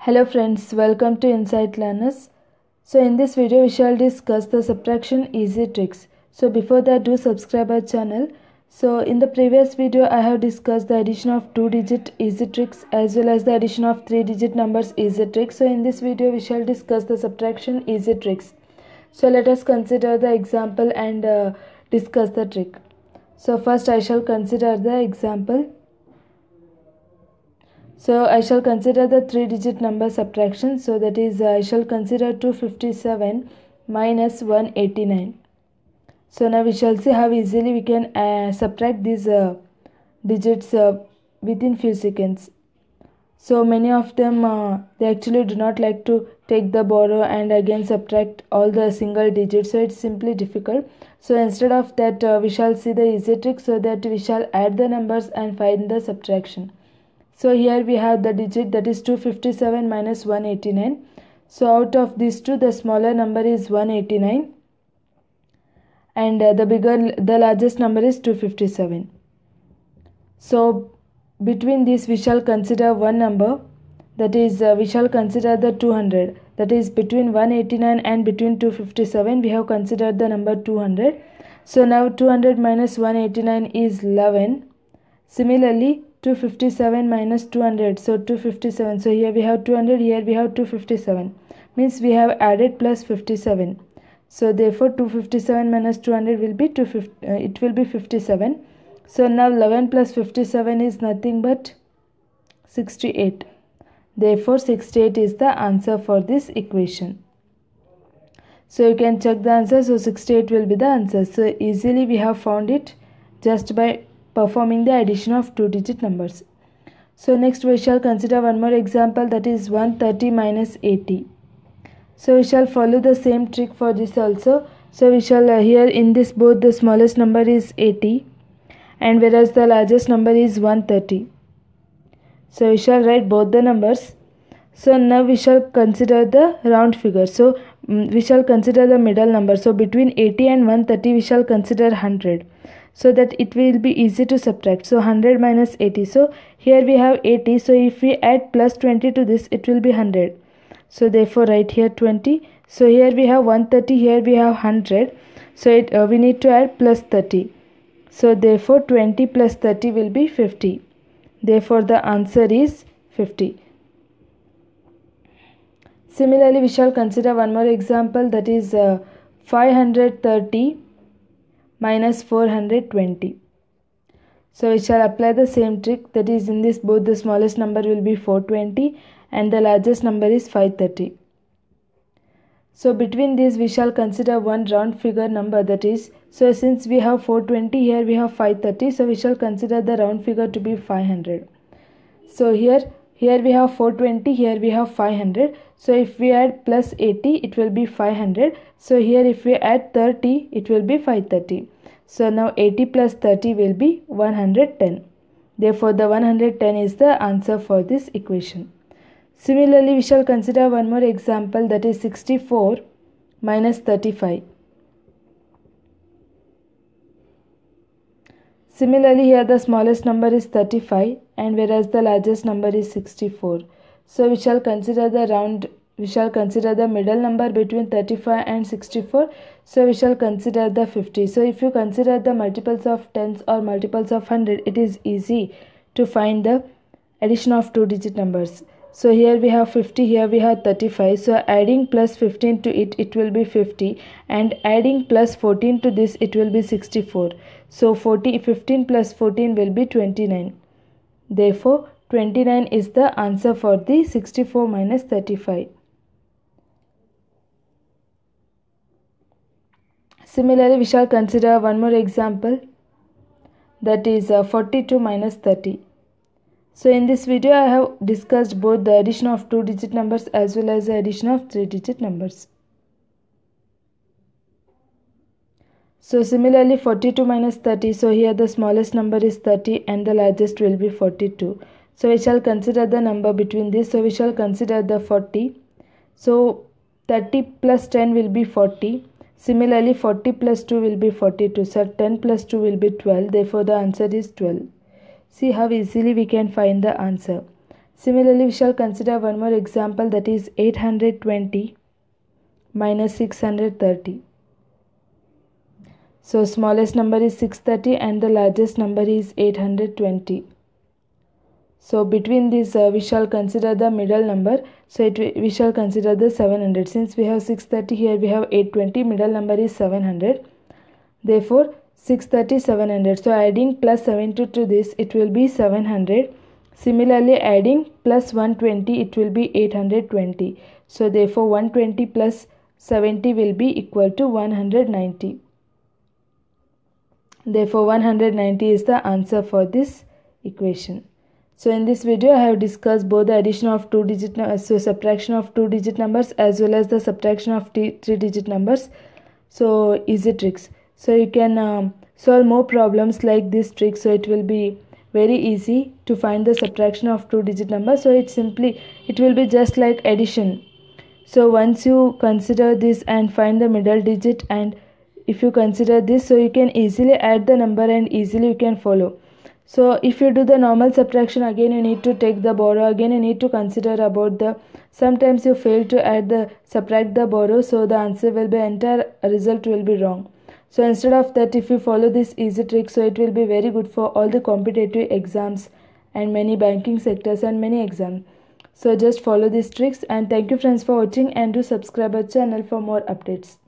Hello friends, welcome to Insight Learners. So in this video we shall discuss the subtraction easy tricks. So before that, do subscribe our channel. So in the previous video I have discussed the addition of 2-digit easy tricks as well as the addition of 3-digit numbers easy tricks. So in this video we shall discuss the subtraction easy tricks. So let us consider the example and discuss the trick. So first I shall consider the example. So I shall consider the 3-digit number subtraction. So that is I shall consider 257 minus 189. So now we shall see how easily we can subtract these digits within few seconds. So many of them they actually do not like to take the borrow and again subtract all the single digits. So it's simply difficult. So instead of that we shall see the easy trick, so that we shall add the numbers and find the subtraction. So here we have the digit, that is 257 minus 189. So out of these two, the smaller number is 189 and the largest number is 257. So between these we shall consider one number, that is we shall consider the 200. That is between 189 and between 257 we have considered the number 200. So now 200 minus 189 is 11. Similarly 257 minus 200, so 257. So here we have 200, here we have 257. Means we have added plus 57. So therefore 257 minus 200 will be 57. So now 11 plus 57 is nothing but 68. Therefore 68 is the answer for this equation. So you can check the answer. So 68 will be the answer. So easily we have found it just by performing the addition of 2-digit numbers. So next we shall consider one more example, that is 130 minus 80. So we shall follow the same trick for this also. So we shall here in this both the smallest number is 80 and whereas the largest number is 130. So we shall write both the numbers. So now we shall consider the round figure. So we shall consider the middle number. So between 80 and 130 we shall consider 100. So that it will be easy to subtract. So 100 minus 80. So here we have 80. So if we add plus 20 to this, it will be 100. So therefore write here 20. So here we have 130. Here we have 100. So we need to add plus 30. So therefore 20 plus 30 will be 50. Therefore the answer is 50. Similarly we shall consider one more example, that is 530 minus 420. So we shall apply the same trick, that is in this both the smallest number will be 420 and the largest number is 530. So between these we shall consider one round figure number, that is, so since we have 420, here we have 530, so we shall consider the round figure to be 500. So here we have 420, here we have 500. So if we add plus 80, it will be 500. So here if we add 30, it will be 530. So now 80 plus 30 will be 110. Therefore the 110 is the answer for this equation. Similarly we shall consider one more example, that is 64 minus 35. Similarly here the smallest number is 35 and whereas the largest number is 64. So we shall consider the middle number between 35 and 64. So we shall consider the 50. So if you consider the multiples of tens or multiples of 100, it is easy to find the addition of 2-digit numbers. So here we have 50, here we have 35. So adding plus 15 to it, it will be 50, and adding plus 14 to this, it will be 64. So 15 plus 14 will be 29. Therefore 29 is the answer for the 64 minus 35. Similarly we shall consider one more example, that is 42 minus 30. So in this video I have discussed both the addition of 2-digit numbers as well as the addition of 3-digit numbers. So similarly 42 minus 30, so here the smallest number is 30 and the largest will be 42. So we shall consider the number between this. So we shall consider the 40. So 30 plus 10 will be 40. Similarly 40 plus 2 will be 42. So 10 plus 2 will be 12. Therefore the answer is 12. See how easily we can find the answer. Similarly, we shall consider one more example, that is 820 minus 630. So smallest number is 630 and the largest number is 820. So between these we shall consider the middle number. So we shall consider the 700. Since we have 630, here we have 820, middle number is 700. Therefore 630, 700. So adding plus 70 to this, it will be 700. Similarly, adding plus 120, it will be 820. So therefore 120 plus 70 will be equal to 190. Therefore 190 is the answer for this equation. So in this video I have discussed both the addition of subtraction of 2-digit numbers as well as the subtraction of 3-digit numbers. So easy tricks. So you can solve more problems like this trick. So it will be very easy to find the subtraction of 2-digit numbers. So it will be just like addition. So once you consider this and find the middle digit, and if you consider this, so you can easily add the number and easily you can follow. So if you do the normal subtraction, again you need to take the borrow, again you need to consider about the, sometimes you fail to subtract the borrow, so the answer will be, entire result will be wrong. So instead of that, if you follow this easy trick, so it will be very good for all the competitive exams and many banking sectors and many exams. So just follow these tricks, and thank you friends for watching, and do subscribe our channel for more updates.